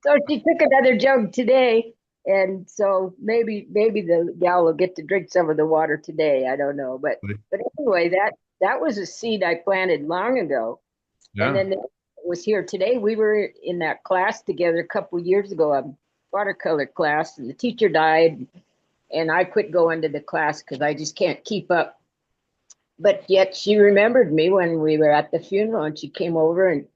So she took another jug today. And so maybe the gal will get to drink some of the water today. I don't know. But anyway, that was a seed I planted long ago. Yeah. And then it was here today. We were in that class together a couple of years ago, a watercolor class, and the teacher died. And I quit going to the class because I just can't keep up. But yet she remembered me when we were at the funeral, and she came over and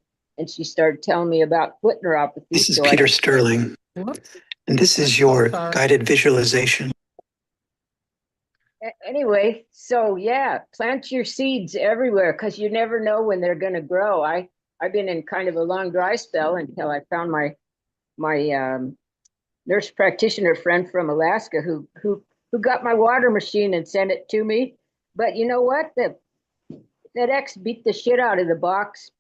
she started telling me about foot neuropathy. This is Peter Sterling, and this is your guided visualization. Anyway, so yeah, plant your seeds everywhere because you never know when they're going to grow. I've been in kind of a long dry spell until I found my nurse practitioner friend from Alaska who got my water machine and sent it to me. But you know what? The FedEx beat the shit out of the box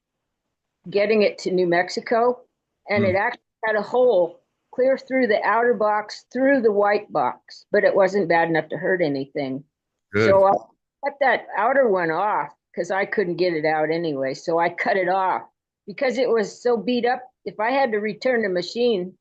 getting it to New Mexico, and it actually had a hole clear through the outer box, through the white box, but it wasn't bad enough to hurt anything. Good. So I cut that outer one off because I couldn't get it out anyway. So I cut it off because it was so beat up. If I had to return the machine,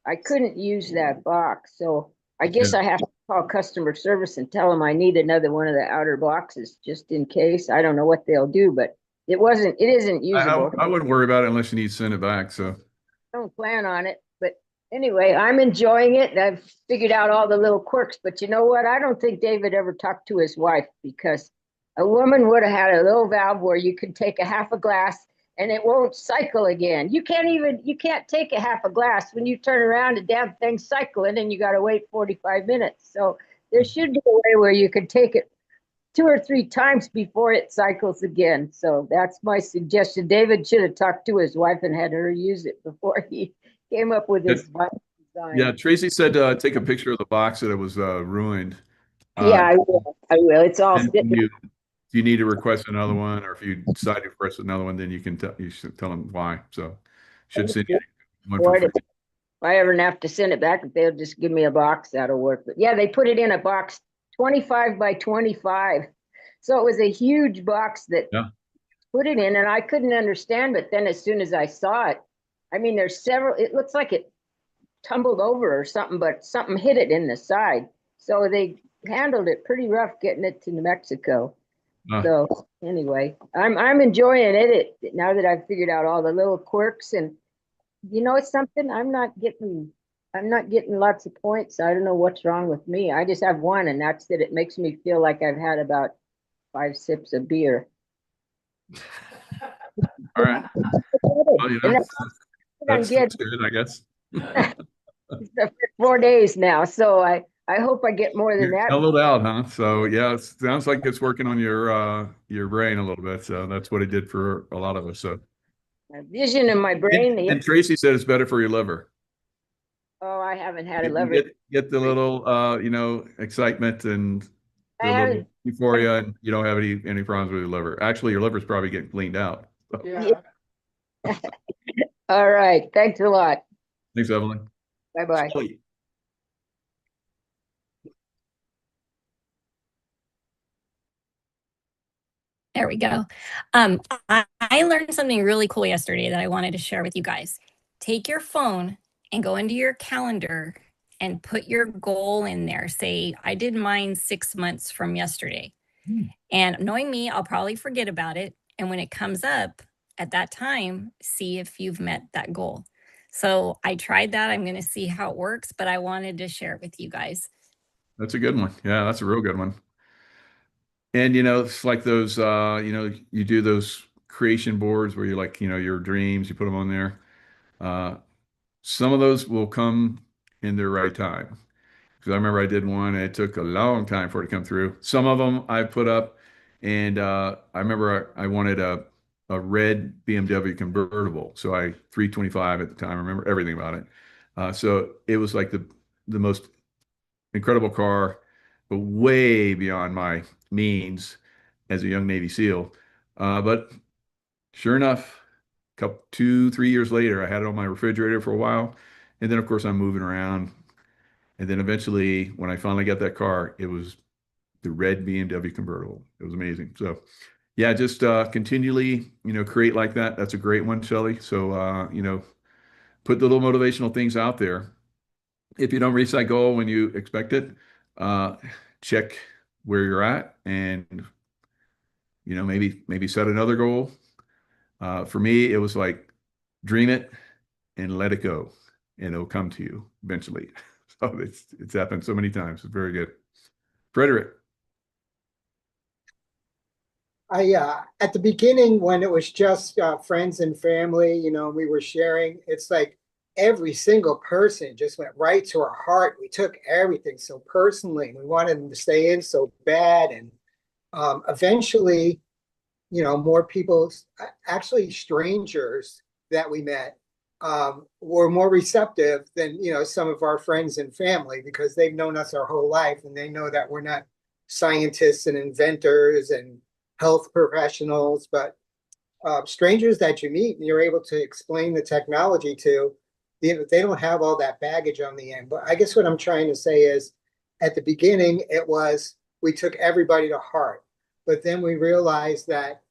I couldn't use that box. So I guess I have to call customer service and tell them I need another one of the outer boxes just in case. I don't know what they'll do, but it isn't usable. I wouldn't worry about it unless you need to send it back. So I don't plan on it. But anyway, I'm enjoying it. I've figured out all the little quirks. But you know what? I don't think David ever talked to his wife, because a woman would have had a little valve where you could take a half a glass and it won't cycle again. You can't take a half a glass. When you turn around, the damn thing's cycling and you got to wait 45 minutes. So there should be a way where you could take it 2 or 3 times before it cycles again. So that's my suggestion. David should have talked to his wife and had her use it before he came up with his design. Yeah, Tracy said take a picture of the box that it was ruined. Yeah, I will. It's all. If you need to request another one, or if you decide to request another one, then you should tell them why. So should send you one for free. If I ever have to send it back, if they'll just give me a box, that'll work. But yeah, they put it in a box 25 by 25. So it was a huge box that put it in, and I couldn't understand. But then as soon as I saw it, I mean, there's several, it looks like it tumbled over or something, but something hit it in the side. So they handled it pretty rough getting it to New Mexico. So anyway, I'm enjoying it now that I've figured out all the little quirks. And it's something I'm not getting lots of points. I don't know what's wrong with me. I just have one, and that's that it makes me feel like I've had about 5 sips of beer. All right. Well, that's good, I guess. For 4 days now, so I hope I get more than that. Mellowed out, huh? So yeah, it sounds like it's working on your brain a little bit. So that's what it did for a lot of us. So vision in my brain. And Tracy said it's better for your liver. Oh, I haven't had a liver. Get the little excitement and the little euphoria, and you don't have any problems with your liver. Actually, your liver's probably getting cleaned out. So. Yeah. All right. Thanks a lot. Thanks, Evelyn. Bye-bye. There we go. I learned something really cool yesterday that I wanted to share with you guys. Take your phone and go into your calendar and put your goal in there. Say, I did mine 6 months from yesterday. And knowing me, I'll probably forget about it. And when it comes up at that time, see if you've met that goal. So I tried that. I'm going to see how it works, but I wanted to share it with you guys. That's a good one. Yeah, that's a real good one. And it's like those you do those creation boards where you like, your dreams, you put them on there. Uh, some of those will come in their right time. Because I remember I did one and it took a long time for it to come through. Some of them I put up, and I remember I wanted a red BMW convertible. So 325 at the time. I remember everything about it. So it was like the most incredible car, but way beyond my means as a young Navy SEAL. But sure enough, couple 2, 3 years later, I had it on my refrigerator for a while, and then of course I'm moving around, and then eventually, when I finally got that car, it was the red BMW convertible. It was amazing. So yeah, just continually, create like that. That's a great one, Shelley. So put the little motivational things out there. If you don't reach that goal when you expect it, uh, check where you're at, and maybe set another goal. For me, it was like dream it and let it go, and it'll come to you eventually. So it's happened so many times. It's very good. Frederick. At the beginning, when it was just friends and family, we were sharing, it's like every single person just went right to our heart. We took everything so personally. We wanted them to stay in so bad. And eventually, more people, actually strangers that we met, were more receptive than, some of our friends and family, because they've known us our whole life and they know that we're not scientists and inventors and health professionals, but strangers that you meet and you're able to explain the technology to, they don't have all that baggage on the end. But I guess what I'm trying to say is, at the beginning, it was we took everybody to heart, but then we realized that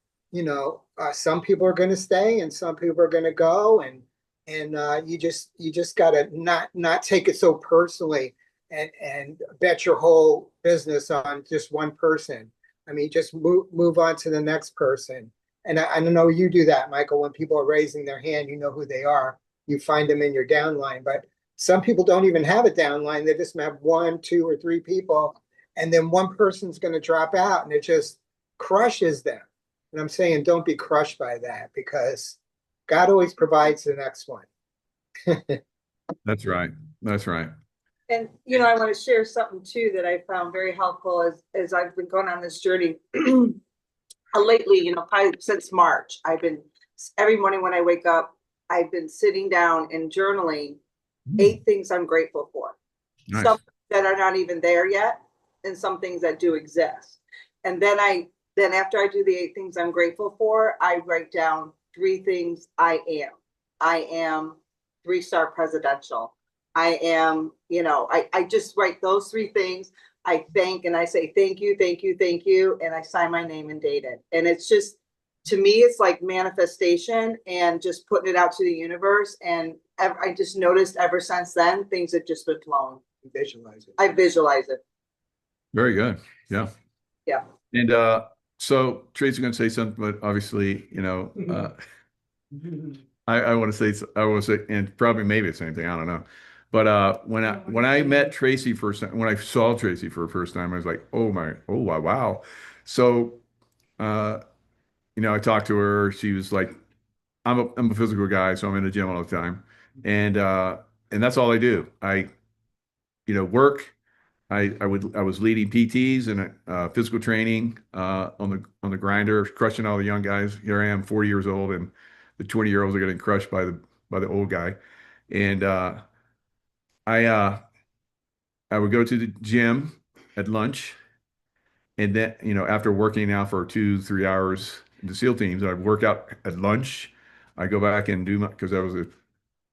some people are going to stay and some people are going to go, and you just got to not take it so personally, and bet your whole business on just one person. I mean, just move on to the next person. And I know you do that, Michael. When people are raising their hand, you know who they are. You find them in your downline. But some people don't even have a downline. They just have 1, 2, or 3 people. And then one person's going to drop out and it just crushes them. And I'm saying don't be crushed by that, because God always provides the next one. That's right. That's right. And I want to share something too that I found very helpful as I've been going on this journey lately, probably since March. I've been every morning when I wake up, I've been sitting down and journaling 8 things I'm grateful for. Nice. Some that are not even there yet, and some things that do exist. And then after I do the 8 things I'm grateful for, I write down 3 things I am. I am 3-star presidential. I am, I just write those 3 things. I thank and I say, thank you, thank you, thank you. And I sign my name and date it. And it's just, to me, it's like manifestation and just putting it out to the universe. And I just noticed ever since then, things have just been flowing. Visualize it. I visualize it. Very good. Yeah. Yeah. And so Tracy's going to say something, but obviously, I want to say, and probably maybe the same thing. I don't know. But when I met Tracy first time, when I saw Tracy for the first time, I was like, oh wow. So I talked to her. She was like, I'm a physical guy, so I'm in the gym all the time, and that's all I do. I work. I was leading PTs and physical training on the grinder, crushing all the young guys. Here I am, 40 years old, and the 20-year-olds are getting crushed by the old guy. And I I would go to the gym at lunch, and then after working out for 2, 3 hours in the SEAL teams, I'd work out at lunch. I go back and do because I was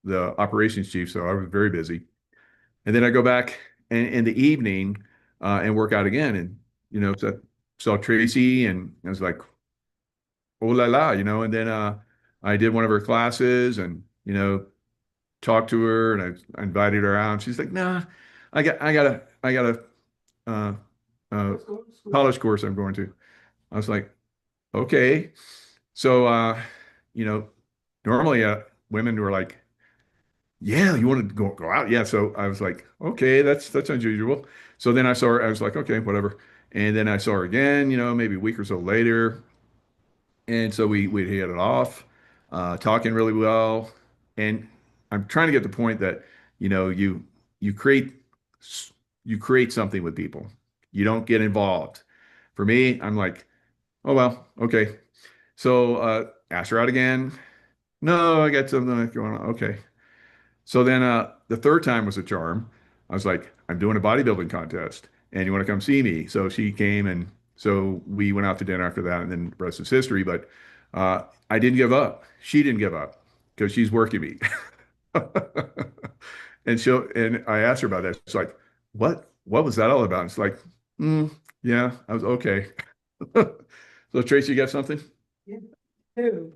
the operations chief, so I was very busy. And then I go back in the evening and work out again. And so saw Tracy, and I was like, oh la la, And then I did one of her classes, and talked to her, and I invited her out. And she's like, nah, I got a uh, uh, college course I'm going to. I was like, okay. So you know, normally women were like, yeah, you want to go out? Yeah. So I was like, okay, that's unusual. So then I saw her, I was like, okay, whatever. And then I saw her again, maybe a week or so later. And so we hit it off, talking really well. And I'm trying to get the point that, you create you create something with people. You don't get involved. For me, I'm like, oh well, okay. So ask her out again. No, I got something going on. Okay. So then the third time was a charm. I was like, I'm doing a bodybuilding contest and you want to come see me? So she came, and so we went out to dinner after that, and then the rest is history. But I didn't give up. She didn't give up because she's working me. And I asked her about that. She's like, what was that all about? It's like, yeah, I was okay. So Tracy, you got something? Yeah, two.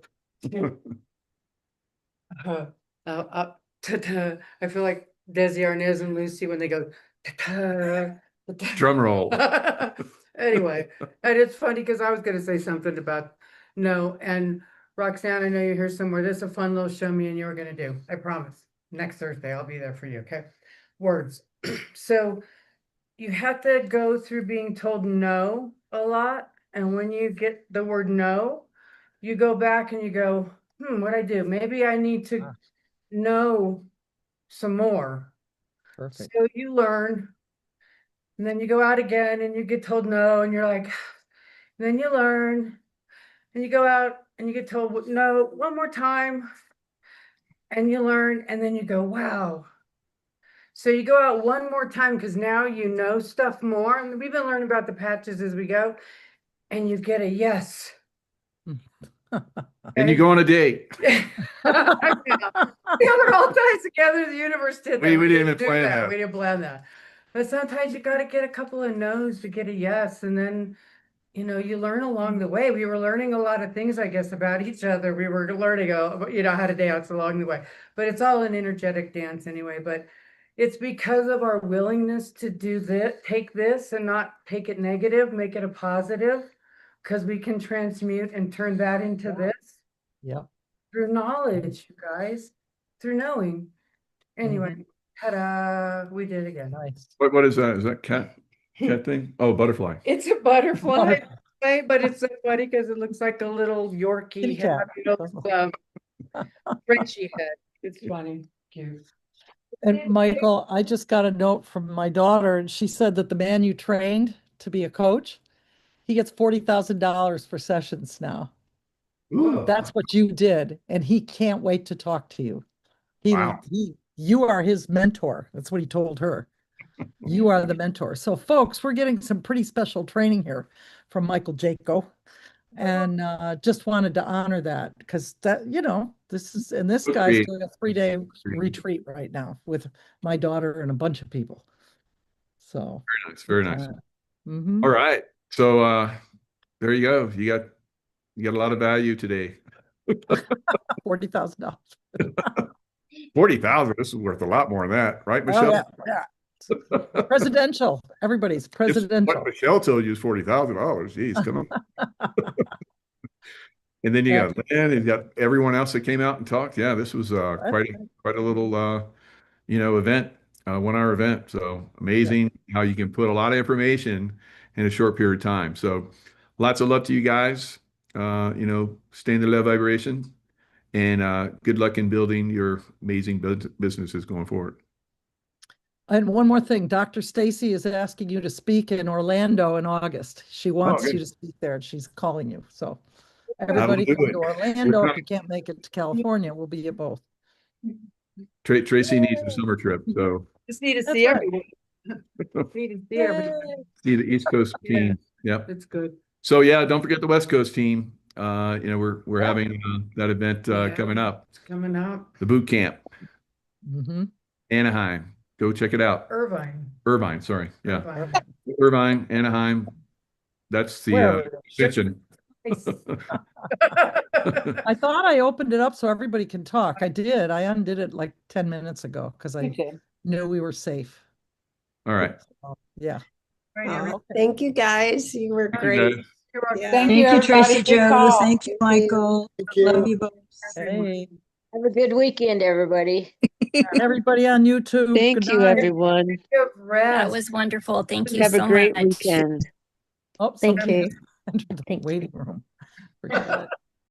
I feel like Desi Arnaz and Lucy when they go Drum roll. Anyway, and it's funny because I was going to say something about no, and Roxanne, I know you're here somewhere. This is a fun little show me and you were going to do. I promise. Next Thursday, I'll be there for you. Okay. Words. So you have to go through being told no a lot. And when you get the word no, you go back and you go, what'd I do? Maybe I need to know some more. Perfect. So you learn, and then you go out again and you get told no, and you're like, and then you learn, and you go out and you get told no one more time, and you learn, and then you go, wow. So you go out one more time because now you know stuff more. And we've been learning about the patches as we go, and you get a yes. And you go on a date. Yeah, it all ties together. The universe did that. We didn't even do plan that. We didn't plan that. But sometimes you got to get a couple of no's to get a yes. And then, you learn along the way. We were learning a lot of things, I guess, about each other. We were learning, how to dance along the way. But it's all an energetic dance anyway. But it's because of our willingness to do this, take this and not take it negative, make it a positive, because we can transmute and turn that into this. Yeah. Through knowledge, you guys, through knowing. Anyway, ta-da, we did it again. Nice. What is that? Is that cat thing? Oh, butterfly. It's a butterfly, but it's so funny because it looks like a little Yorkie head, Frenchie head. It's funny, cute. And Michael, I just got a note from my daughter, and she said that the man you trained to be a coach, he gets $40,000 for sessions now. Ooh. That's what you did, and he can't wait to talk to you. Wow. You are his mentor. That's what he told her. You are the mentor. So, folks, we're getting some pretty special training here from Michael Jaco, and just wanted to honor that because this guy's doing a 3-day retreat right now with my daughter and a bunch of people. So very nice. All right. So there you go. You got a lot of value today. $40,000. 40,000. This is worth a lot more than that, right, Michelle? Oh, yeah. Presidential. Everybody's presidential. What Michelle told you is $40,000. Geez, come on. And then you got Lynn, and you got everyone else that came out and talked. Yeah, this was quite a little event, 1 hour event. So amazing how you can put a lot of information in a short period of time. So lots of love to you guys. Stay in the love vibration, and good luck in building your amazing businesses going forward. And one more thing, Dr. Stacy is asking you to speak in Orlando in August. She wants you to speak there, and she's calling you. So everybody come to Orlando. If you can't make it to California, we'll be at both. Tracy needs a summer trip, so just need to see everybody. Need to see everybody. See the East Coast team. Yep, it's good. So yeah, don't forget the West Coast team. We're having that event coming up. It's coming up. The boot camp. Anaheim. Go check it out. Irvine, sorry. Yeah. Irvine, Anaheim. That's the extension. I thought I opened it up so everybody can talk. I did. I undid it like 10 minutes ago because I knew we were safe. All right. Yeah. Thank you, guys. You were great. Thank you, Tracy Joe. Thank you, Michael. Love you both. Hey. Have a good weekend, everybody. Everybody on YouTube. Thank you, everyone. That was wonderful. Thank you Have so a great much. weekend. Oh, Thank somebody you. has entered the Thank you. waiting room. Forget it.